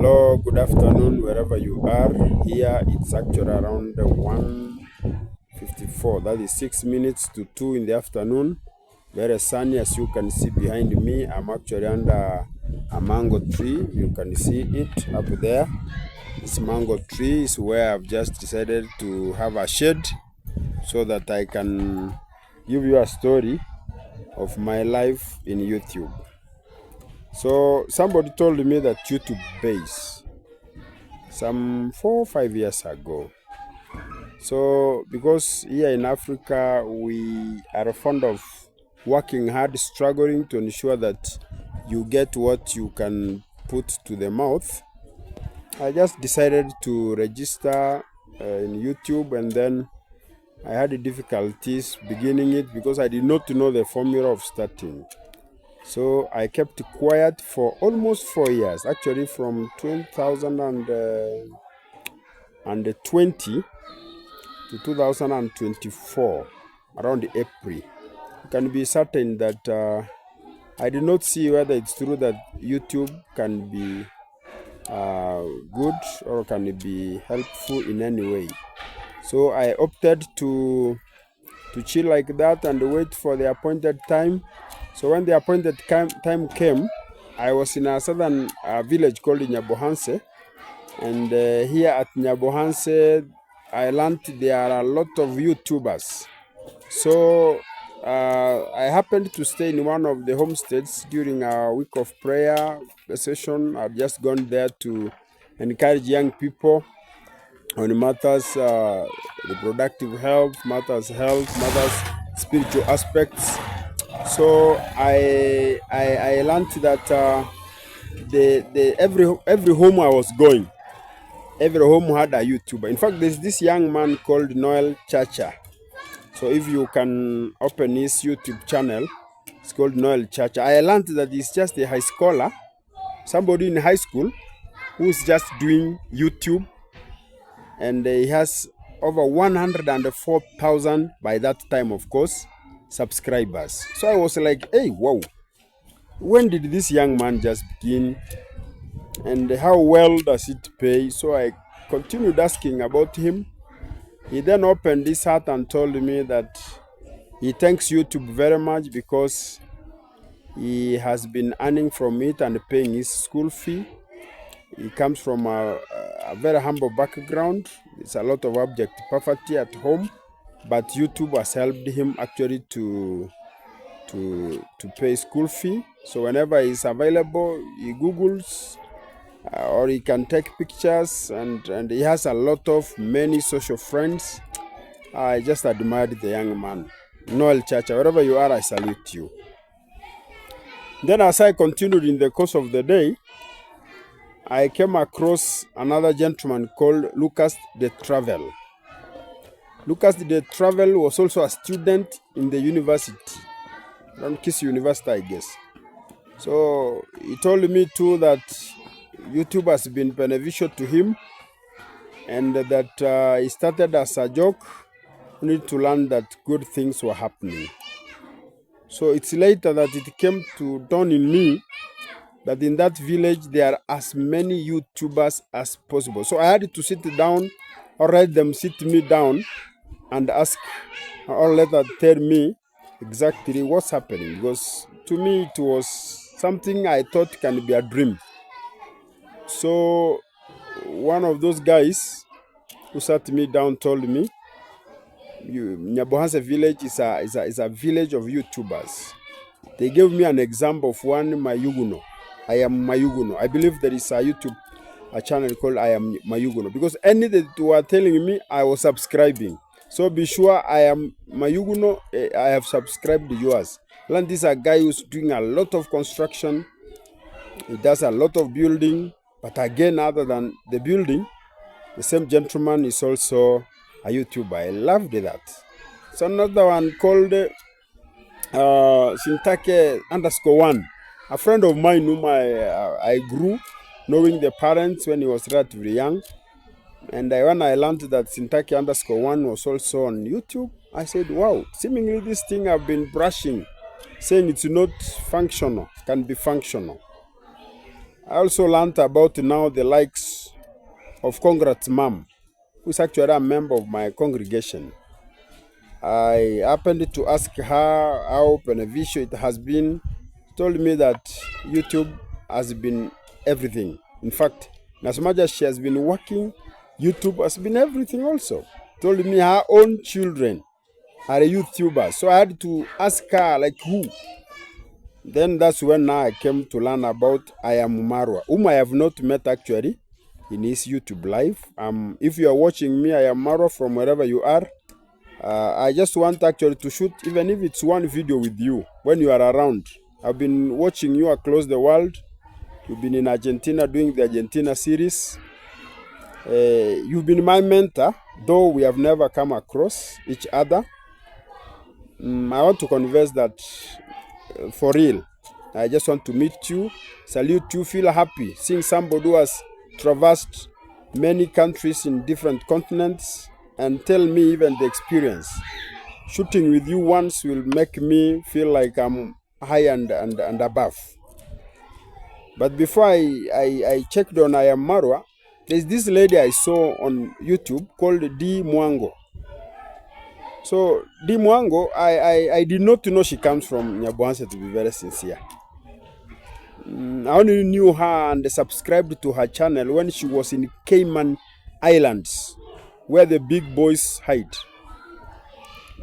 Hello, good afternoon, wherever you are. Here it's actually around 1:54. That is 6 minutes to 2 in the afternoon. Very sunny, as you can see behind me. I'm actually under a mango tree. You can see it up there. This mango tree is where I've just decided to have a shade so that I can give you a story of my life in YouTube. So somebody told me that YouTube pays some 4 or 5 years ago. So because here in Africa we are fond of working hard, struggling to ensure that you get what you can put to the mouth, I just decided to register in YouTube, and then I had difficulties beginning it because I did not know the formula of starting. So I kept quiet for almost 4 years, actually from 2020 to 2024, around April. You can be certain that I did not see whether it's true that YouTube can be good or can it be helpful in any way. So I opted to chill like that and wait for the appointed time. So when the appointed time came, I was in a southern village called Nyabohanse. And here at Nyabohanse, I learned there are a lot of YouTubers. So I happened to stay in one of the homesteads during a week of prayer session. I've just gone there to encourage young people on matters reproductive health, matters spiritual aspects. So I learned that every home I was going, every home had a YouTuber. In fact, there's this young man called Noel Chacha. So if you can open his YouTube channel, it's called Noel Chacha. I learned that he's just a high schooler, somebody in high school who's just doing YouTube, and he has over 104,000 by that time, of course, subscribers. So I was like, hey, wow, when did this young man just begin? And how well does it pay? So I continued asking about him. He then opened his heart and told me that he thanks YouTube very much because he has been earning from it and paying his school fee. He comes from a very humble background. There's a lot of abject poverty at home, but YouTube has helped him actually to pay school fee. So whenever he's available, he Googles or he can take pictures, and he has a lot of many social friends. I just admired the young man. Noel Chacha, wherever you are, I salute you. Then as I continued in the course of the day, I came across another gentleman called Lucas de Travel. Lucas de Travel was also a student in the university, around Kiss University, I guess. So he told me too that YouTube has been beneficial to him, and that he started as a joke, only to learn that good things were happening. So it's later that it came to dawn in me that in that village there are as many YouTubers as possible. So I had to sit down or let them sit me down and ask, or let them tell me exactly what's happening, because to me it was something I thought can be a dream. So one of those guys who sat me down told me, Nyabohanse village is a village of YouTubers. They gave me an example of one Mayuguno. I am Mayuguno. I believe there is a YouTube channel called I am Mayuguno, because any that were telling me, I was subscribing. So be sure I am Mayuguno. I have subscribed to yours. And this is a guy who's doing a lot of construction. He does a lot of building. But again, other than the building, the same gentleman is also a YouTuber. I loved that. So another one called Sintake _1, a friend of mine whom I grew knowing the parents when he was relatively young. And when I learned that Sintake _1 was also on YouTube, I said, wow, seemingly this thing I've been brushing, saying it's not functional, can be functional. I also learned about now the likes of Congrats Mom, who is actually a member of my congregation. I happened to ask her how beneficial it has been. She told me that YouTube has been everything. In fact, as much as she has been working, YouTube has been everything also. Told me her own children are YouTubers. So I had to ask her, like, who? Then that's when now I came to learn about I Am Marwa, whom I have not met actually in his YouTube live. If you are watching me, I am Marwa from wherever you are. I just want actually to shoot, even if it's one video with you when you are around. I've been watching you across the world. You've been in Argentina doing the Argentina series. You've been my mentor, though we have never come across each other. I want to confess that for real, I just want to meet you, salute you, feel happy seeing somebody who has traversed many countries in different continents, and tell me even the experience. Shooting with you once will make me feel like I'm high and above. But before I checked on I Am Marwa, there's this lady I saw on YouTube called D Mwango. So D Mwango, I did not know she comes from Nyabohanse, to be very sincere. I only knew her and subscribed to her channel when she was in Cayman Islands, where the big boys hide.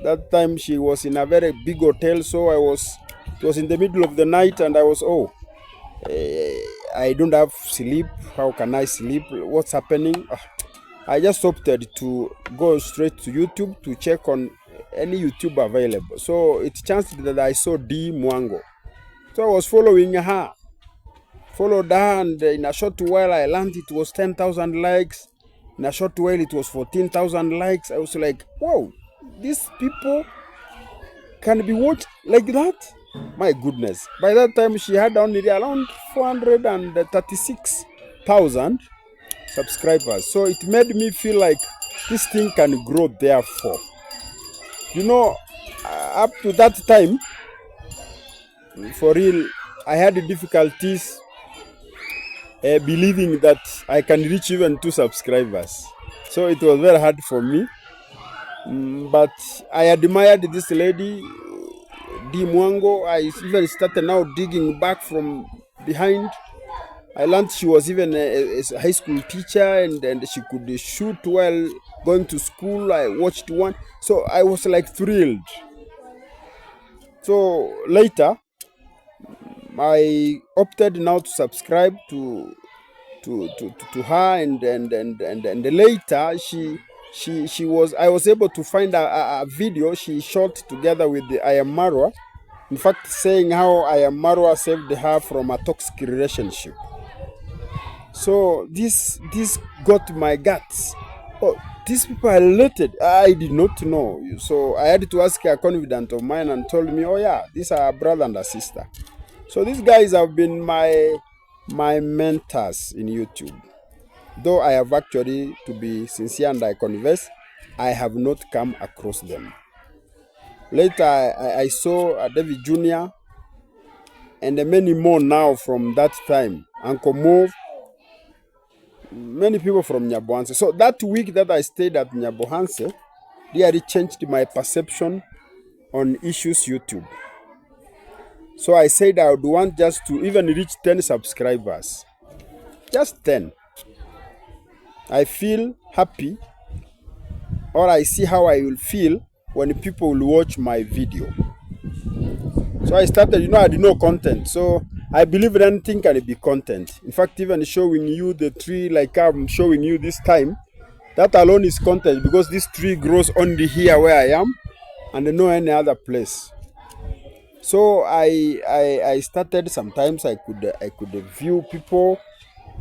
That time she was in a very big hotel, so it was in the middle of the night, and I was, I don't have sleep. How can I sleep? What's happening? I just opted to go straight to YouTube to check on any YouTube available. So it chanced that I saw D Mwango. So I was following her. Followed her, and in a short while I learned it was 10,000 likes. In a short while it was 14,000 likes. I was like, wow, these people can be watched like that? My goodness. By that time she had only around 436,000 subscribers. So it made me feel like this thing can grow therefore. You know, up to that time, for real, I had difficulties believing that I can reach even 2 subscribers. So it was very hard for me. But I admired this lady, D Mwango. I even started now digging back from behind. I learned she was even a high school teacher, and she could shoot while going to school. I watched one. So I was like thrilled. So later, I opted now to subscribe to her, and later she was, I was able to find a video she shot together with the I Am Marwa. In fact, saying how I Am Marwa saved her from a toxic relationship. So this got my guts. Oh, these people are related. I did not know. So I had to ask a confidant of mine, and told me, oh yeah, these are a brother and a sister. So these guys have been my mentors in YouTube. Though I have actually, to be sincere and I confess, I have not come across them. Later, I saw David Jr. and many more now from that time. Uncle Move, many people from Nyabohanse. So that week that I stayed at Nyabohanse, really changed my perception on issues YouTube. So I said I would want just to even reach 10 subscribers. Just 10. I feel happy, or I see how I will feel when people will watch my video. So I started, I did no content. So I believe that anything can be content. In fact, even showing you the tree like I'm showing you this time, that alone is content, because this tree grows only here where I am and no any other place. So I started, sometimes I could view people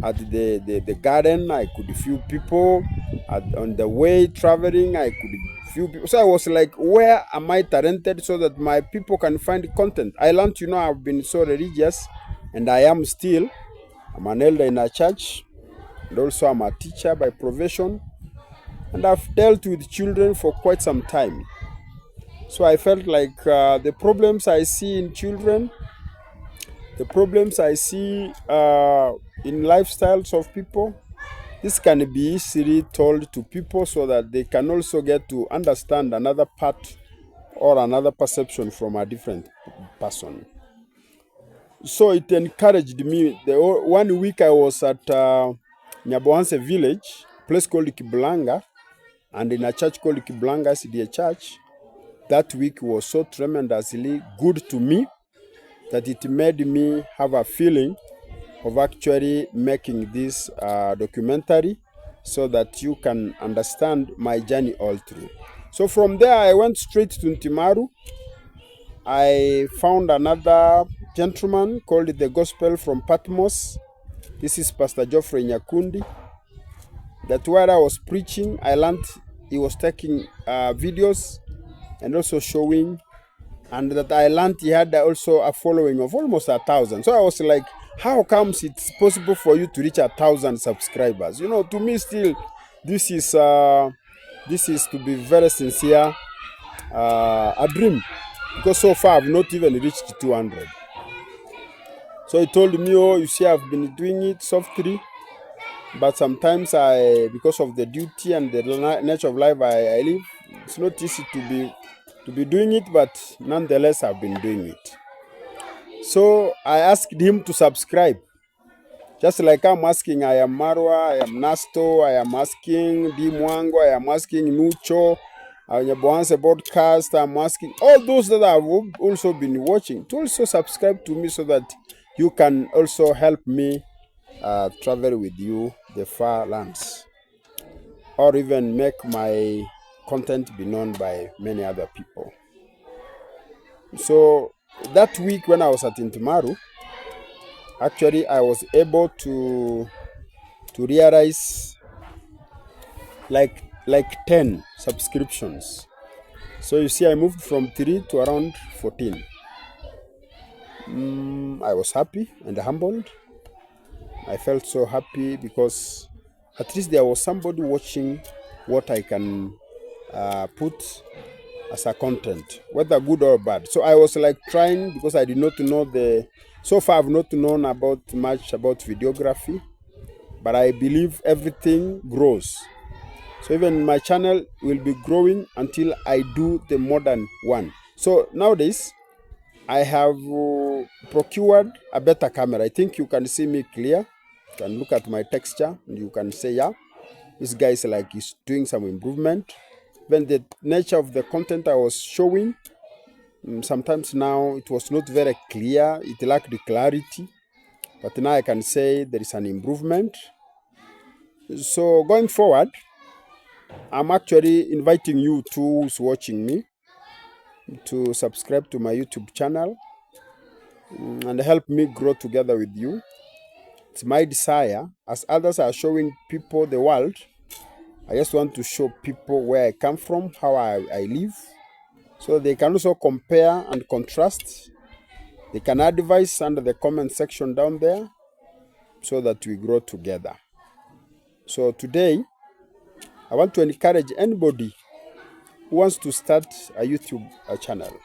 at the garden. I could view people on the way traveling. I could view people. So I was like, where am I talented so that my people can find content? I learned, I've been so religious, and I am still. I'm an elder in a church, and also I'm a teacher by profession, and I've dealt with children for quite some time. So I felt like the problems I see in children, the problems I see in lifestyles of people. This can be easily told to people so that they can also get to understand another part or another perception from a different person. So it encouraged me. The 1 week I was at Nyabohanse village, place called Kiblanga, and in a church called Kiblanga SDA Church. That week was so tremendously good to me that it made me have a feeling of actually making this documentary so that you can understand my journey all through. So from there, I went straight to Ntimaru. I found another gentleman called the Gospel from Patmos. This is Pastor Geoffrey Nyakundi. That while I was preaching, I learned he was taking videos and also showing, and that I learned he had also a following of almost 1,000. So I was like, how comes it's possible for you to reach 1,000 subscribers? You know, to me still, this is to be very sincere, a dream, because so far I've not even reached 200. So he told me, oh, you see, I've been doing it softly, but sometimes because of the duty and the nature of life I live, it's not easy to be doing it, but nonetheless I've been doing it. So I asked him to subscribe. Just like I'm asking, I am Marwa, I am Nasto, I am asking D Mwango, I am asking Nucho, Nyabohanse Podcast, I'm asking all those that have also been watching to also subscribe to me so that you can also help me travel with you the far lands, or even make my content be known by many other people. So that week when I was at Ntimaru, actually I was able to realize like 10 subscriptions. So you see, I moved from 3 to around 14. I was happy and humbled. I felt so happy because at least there was somebody watching what I can put as a content, whether good or bad. So I was like trying, because I did not know so far I've not known much about videography, but I believe everything grows. So even my channel will be growing until I do the modern one. So nowadays, I have procured a better camera. I think you can see me clear. You can look at my texture and you can say, yeah, this guy is like he's doing some improvement. When the nature of the content I was showing, sometimes now it was not very clear. It lacked the clarity. But now I can say there is an improvement. So going forward, I'm actually inviting you who's watching me to subscribe to my YouTube channel and help me grow together with you. It's my desire, as others are showing people the world, I just want to show people where I come from, how I live, so they can also compare and contrast. They can advise under the comment section down there so that we grow together. So today, I want to encourage anybody who wants to start a YouTube channel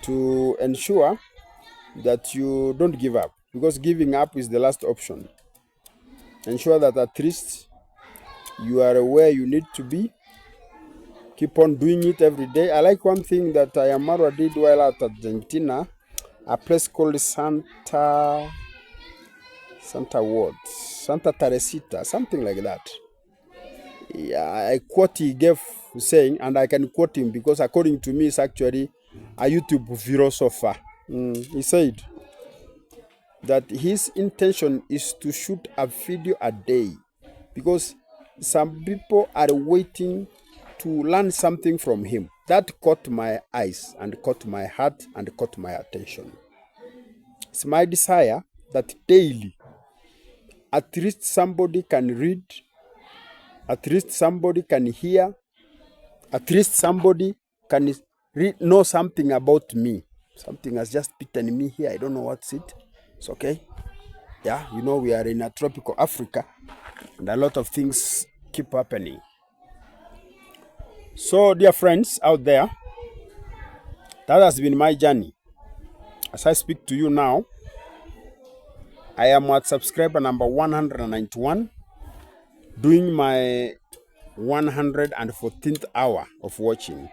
to ensure that you don't give up, because giving up is the last option. Ensure that at least you are where you need to be. Keep on doing it every day. I like one thing that Ayamaro did while at Argentina, a place called Santa Teresita, something like that. Yeah, I quote he gave saying, and I can quote him because according to me, it's actually a YouTube philosopher. He said that his intention is to shoot a video a day because some people are waiting to learn something from him. That caught my eyes and caught my heart and caught my attention. It's my desire that daily, at least somebody can read, at least somebody can hear, at least somebody can know something about me. Something has just bitten me here. I don't know what's it. It's okay. Yeah, you know, we are in a tropical Africa and a lot of things keep happening. So, dear friends out there, that has been my journey. As I speak to you now, I am at subscriber number 191, doing my 114th hour of watching.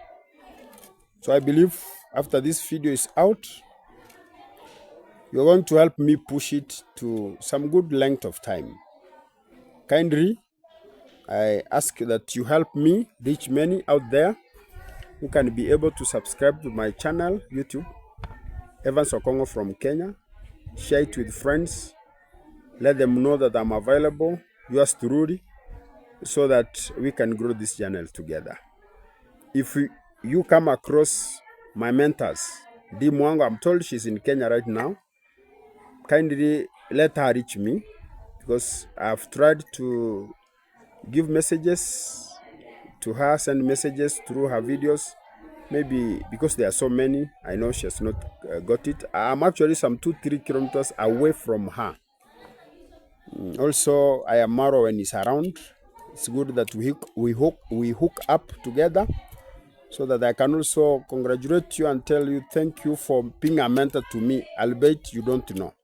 So I believe after this video is out, you're going to help me push it to some good length of time. Kindly, I ask that you help me reach many out there who can be able to subscribe to my channel, YouTube, Evans Okongo from Kenya. Share it with friends. Let them know that I'm available, yours truly, so that we can grow this channel together. If you come across my mentors, Dee Mwango, I'm told she's in Kenya right now. Kindly let her reach me, because I've tried to give messages to her, send messages through her videos. Maybe because there are so many, I know she has not got it. I'm actually some 2-3 kilometers away from her. Also, I am Maro when he's around. It's good that we hook up together, so that I can also congratulate you and tell you thank you for being a mentor to me, albeit you don't know.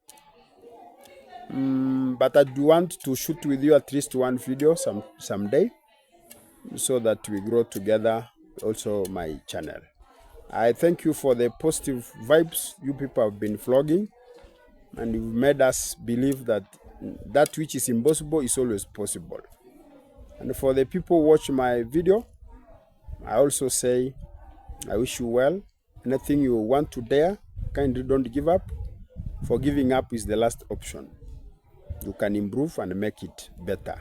But I do want to shoot with you at least one video someday, so that we grow together, also my channel. I thank you for the positive vibes you people have been vlogging, and you've made us believe that that which is impossible is always possible. And for the people who watch my video, I also say I wish you well. Anything you want to dare, kindly don't give up, for giving up is the last option. You can improve and make it better.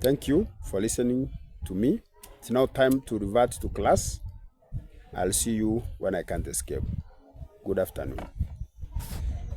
Thank you for listening to me. It's now time to revert to class. I'll see you when I can't escape. Good afternoon.